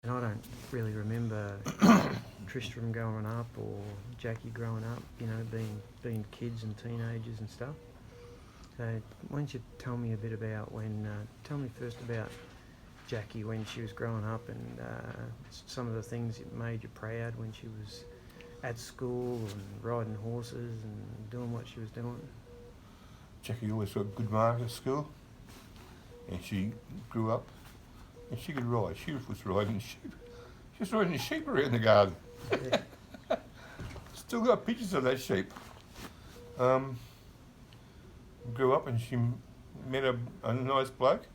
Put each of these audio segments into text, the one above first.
And I don't really remember Tristram growing up or Jackie growing up, being kids and teenagers and stuff. So why don't you tell me a bit about tell me first about Jackie when she was growing up and some of the things that made you proud when she was at school and riding horses and doing what she was doing. Jackie always got good marks at school, and she grew up and she could ride. She was riding sheep. She was riding sheep around the garden. Yeah. Still got pictures of that sheep. Grew up and she met a nice bloke.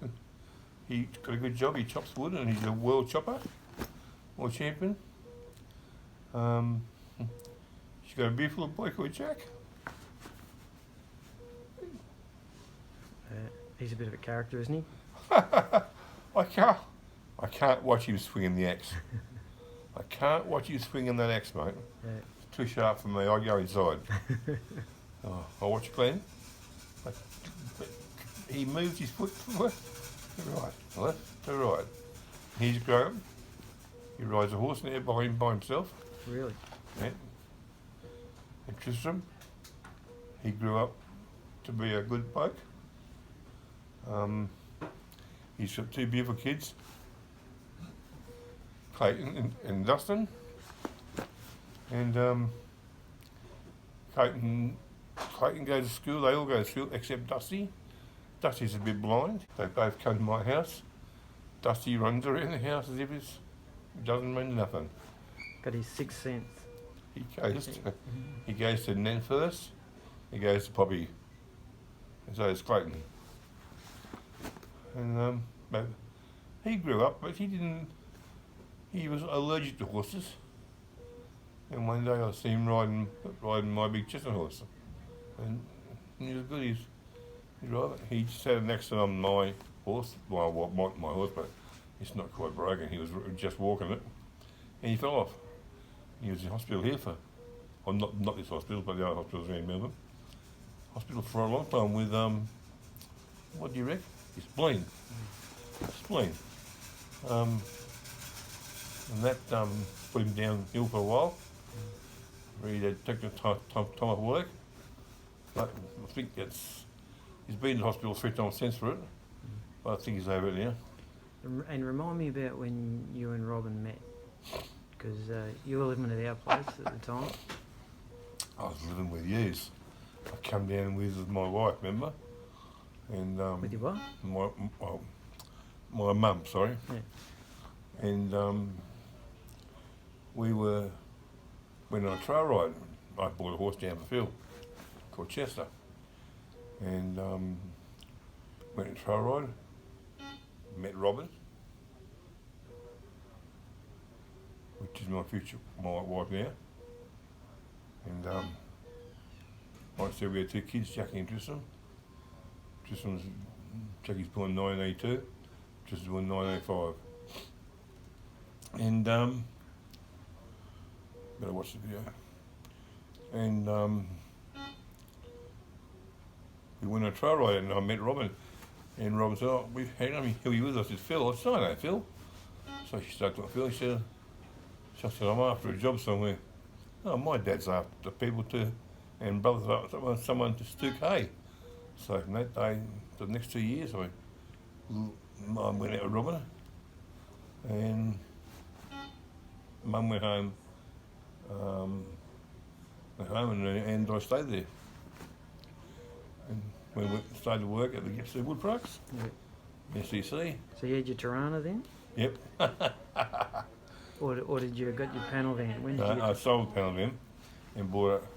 He got a good job. He chops wood and he's a world chopper, world champion. She's got a beautiful boy called Jack. He's a bit of a character, isn't he? I can't watch him swinging the axe. I can't watch you swinging that axe, mate. Yeah. It's too sharp for me. I go inside. I watch you playing. He moves his foot to right, left to right. He's grown. He rides a horse now by himself. Really? Yeah. And Tristram, he grew up to be a good bloke. He's got two beautiful kids, Clayton and Dustin. And Clayton goes to school, they all go to school except Dusty. Dusty's a bit blind. They both come to my house. Dusty runs around the house as if it doesn't mean nothing. Got his sixth sense. He goes to Nan first, he goes to Poppy, and so does Clayton. And but he grew up, but he was allergic to horses. And one day I see him riding my big chestnut horse, and he was good. He's right. He sat next to my horse, my horse, but it's not quite broken. He was just walking it, and he fell off. He was in hospital here not this hospital, but the other hospitals around Melbourne. Hospital for a long time with what do you reckon? His spleen. And that put him downhill for a while. He had taken time off work, but I think he's been to hospital 3 times since for it. But I think he's over it now. And remind me about when you and Robin met, because you were living at our place at the time. I was living with yous. I come down with my wife, remember? And with your what? My mum, sorry. Yeah. And we went on a trail ride. I bought a horse down for Phil called Chester, and went on a trail ride. Met Robin, which is my wife now. And like I said, we had 2 kids, Jackie and Tristram. Jackie's born in 1982, Tristan's born in 1985. And better watch the video. And we went on a trail ride and I met Robin. And Robin said, "Oh, hang on, who are you with?" I said, "Phil." I said, "I know Phil." So she started talking to Phil. She said, "I'm after a job somewhere." "Oh, my dad's after people too, and brother's after someone to stook hay." So from that day, for the next 2 years, I went out with Robin, and Mum went home. And I stayed there. And we started to work at the Gipsy Wood Products, SEC. So you had your Tirana then? Yep. Or did you got your panel van? When did you I sold the panel van and bought it.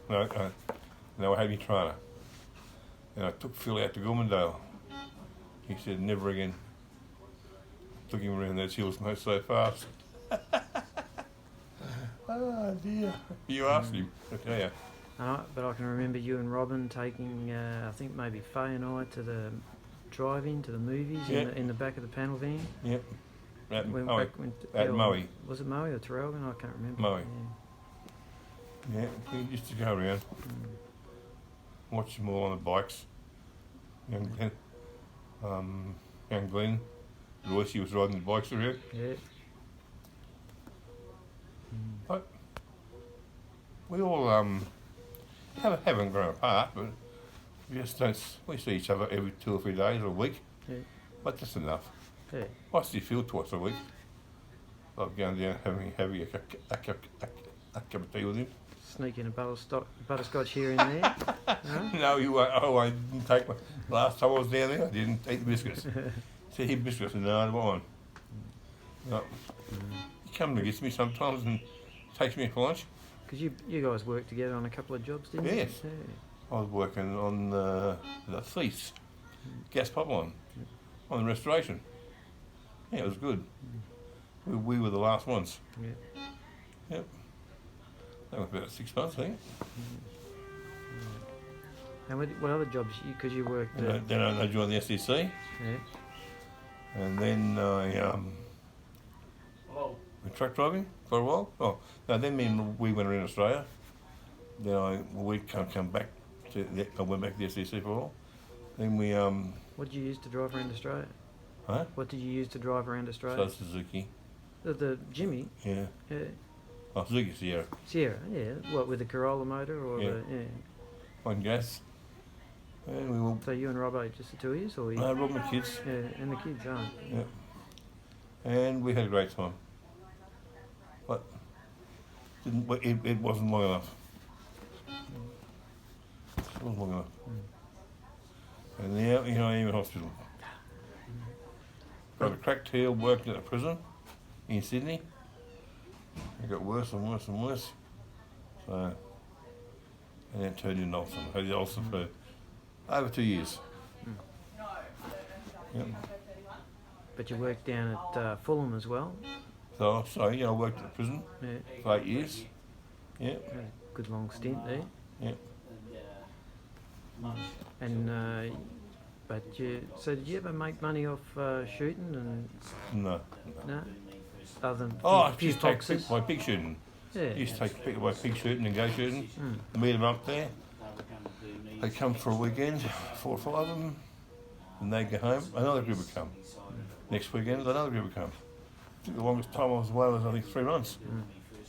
No, I had my Tirana. And I took Phil out to Gormandale. He said, "Never again." Took him around those hills not so fast. Oh dear. You asked him, I tell you. But I can remember you and Robin taking, I think maybe Faye and I to the drive-in, to the movies in the back of the panel van. Yep. At Moe. Was it Moe or Terrelgan? I can't remember. Moe. Yeah, we used to go around, watch them all on the bikes. Young Glenn, Royce, he was riding the bikes around. Yeah. But we all haven't grown apart, but we just don't. We see each other every 2 or 3 days or a week, Yeah. but that's enough. Yeah. I see Phil twice a week. Like going down having a cup of tea with him. Sneaking a butterscotch here and there. No? No, you won't. Oh, I didn't take my. Last time I was down there, I didn't eat the biscuits. See, he biscuits and no, I don't want one. No. He comes and gets me sometimes and takes me for lunch. Because you guys worked together on a couple of jobs, didn't you? Yes. Yeah. I was working on the Thief gas pipeline on the restoration. Yeah, it was good. We were the last ones. Yeah. Yep. That was about 6 months, I think. And what other jobs? Because you worked. Then I joined the SEC, Yeah. and then I went truck driving for a while. Oh, no, then we went around Australia. Then we come back. I went back to the SEC for a while. Then we What did you use to drive around Australia? Huh? What did you use to drive around Australia? So Suzuki. The Jimmy. Yeah. Yeah. Oh, Suzuki Sierra. Sierra. Yeah. What, with the Corolla motor or Yeah. the? Yeah. On gas. And we were. So you and Robbo, just the two of you, or you? Rob my kids. Yeah, and the kids, aren't? Yeah. And we had a great time. But it wasn't long enough. It wasn't long enough. And now, I am in hospital. Got a cracked heel, worked at a prison in Sydney. It got worse and worse and worse. So, and then turned into ulcer. I had the ulcer for over 2 years. Yep. But you worked down at Fulham as well. So I worked at prison Yeah. for 8 years. Yeah. Had a good long stint there. Yeah. And so did you ever make money off shooting and No. no? Other than Oh, a I few used to take foxes. my pig shooting. Yeah. I used to take my pig shooting and go shooting. Meet them up there. They come for a weekend, 4 or 5 of them, and they go home. Another group would come. Next weekend, another group would come. I think the longest time I was away was, I think, 3 months.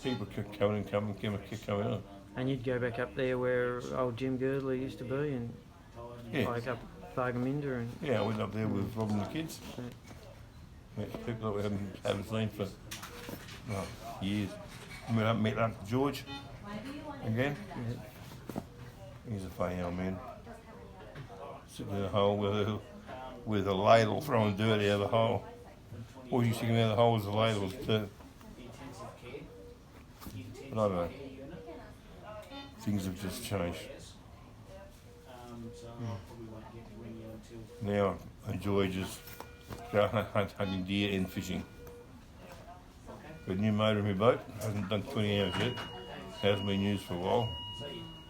People kept coming and coming, kept coming on. And you'd go back up there where old Jim Girdler used to be and Yeah. like up Bargaminder and Yeah, I went up there with Rob and the kids. Met people that we haven't seen for years. Met up George again. yeah. He's a funny old man. Sitting in a hole with a ladle throwing dirt out of the hole. All you sticking out of the hole was a ladle was dirt. But I don't know. Things have just changed. Now I enjoy just going hunting deer and fishing. Got a new motor in my boat. Hasn't done 20 hours yet. Hasn't been used for a while,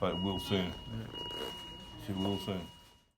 but it will soon. It will soon.